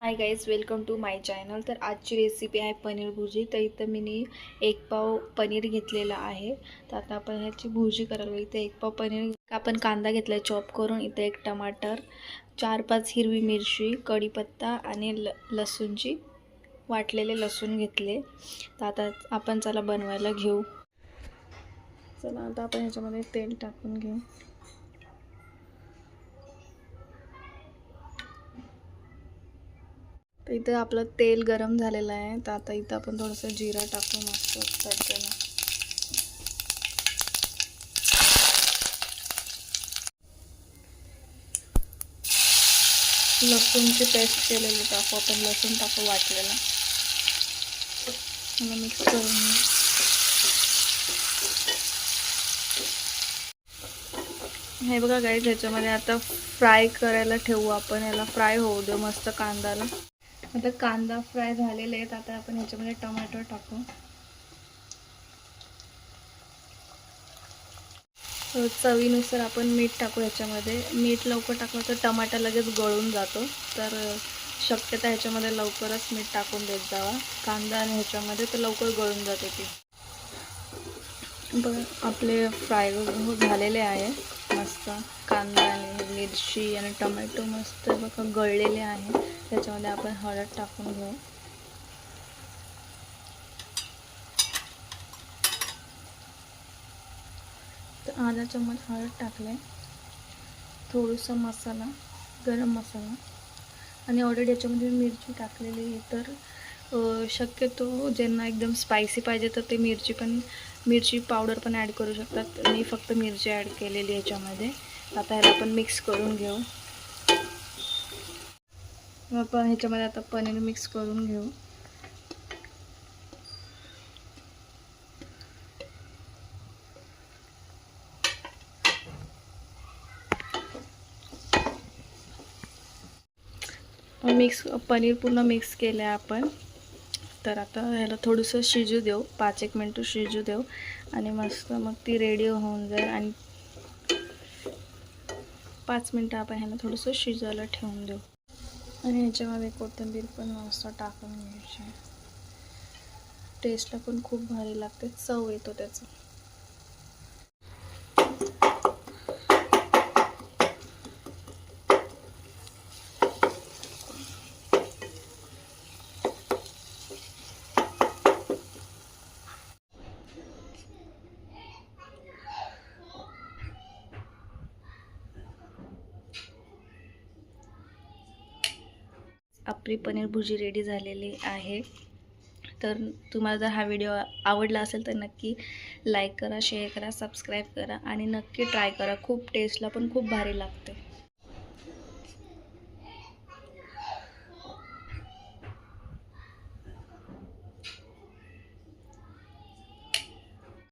High guys, welcome to my channel. तर आजची recipe आहे पनीर भुर्जी। तर इथं मी 1 पाव पनीर घेतलेला आहे। तर आता आपण ह्याची भुर्जी करायला इथे 1 पाव पनीर आपण कांदा घेतला चॉप करून, इथे 1 टमाटर, 4-5 हिरवी मिरची, कढीपत्ता आणि लसूणची वाटलेले लसूण घेतले। तर आता आपण चला बनवायला घेऊ। चला आता आपण ह्याच्यामध्ये तेल टाकून घेऊ। तर इथं आपलं तेल गरम झालेलं आहे। तर आता इथं आपण थोडंसं जिरा टाकू मस्त तडक्याला। लसूणची पेस्ट केलेली टाकू आपण, लसूण टाकू वाटलेला, मिक्स करून हे बघा गाईज, ह्याच्यामध्ये आता फ्राय करायला ठेवू आपण। याला फ्राय होऊ देऊ मस्त कांद्याला। आता कांदा फ्राय झालेले आहेत। आता आपण ह्याच्यामध्ये टोमॅटो टाकू। चवीनुसार आपण मीठ टाकू ह्याच्यामध्ये। मीठ लवकर टाकलं तर टमाटा लगेच गळून जातो, तर शक्यता ह्याच्यामध्ये लवकरच मीठ टाकून देत जावा। कांदा आणि ह्याच्यामध्ये तर लवकर गळून जाते ती। बघा आपले फ्राय झालेले आहे मस्त। कांदा आणि मिरची आणि टोमॅटो मस्त बघा गळलेले आहे। त्याच्यामध्ये आपण हळद टाकून घेऊ। तर आधा चम्मच हळद टाकले, थोडासा मसाला, गरम मसाला, आणि ऑलरेडी याच्यामध्ये मिरची टाकलेली आहे। तर शक्यतो ज्यांना एकदम स्पायसी पाहिजे तर ते मिरची पावडर पण ॲड करू शकतात। मी फक्त मिरची ॲड केलेली याच्यामध्ये। आता ह्याला आपण मिक्स करून घेऊ। आपण ह्याच्यामध्ये आता पनीर मिक्स करून घेऊ। पनीर पूर्ण मिक्स केलं आहे आपण। तर आता ह्याला थोडंसं शिजू देऊ, 5-1 मिनटं शिजू देऊ आणि मस्त मग ती रेडी होऊन जाईल। आणि 5 मिनटं आपण ह्याला थोडंसं शिजायला ठेवून देऊ। आणि ह्याच्यामध्ये कोथिंबीर पण मस्त टाकून घ्यायची। टेस्टला पण खूप भारी लागते, चव येतो त्याचा। आपली पनीर भुर्जी रेडी झालेली आहे। तर तुम्हाला जर हा व्हिडिओ आवडला असेल तर नक्की लाईक करा, शेअर करा, सबस्क्राईब करा आणि नक्की ट्राय करा। खूप टेस्टला पण खूप भारी लागते।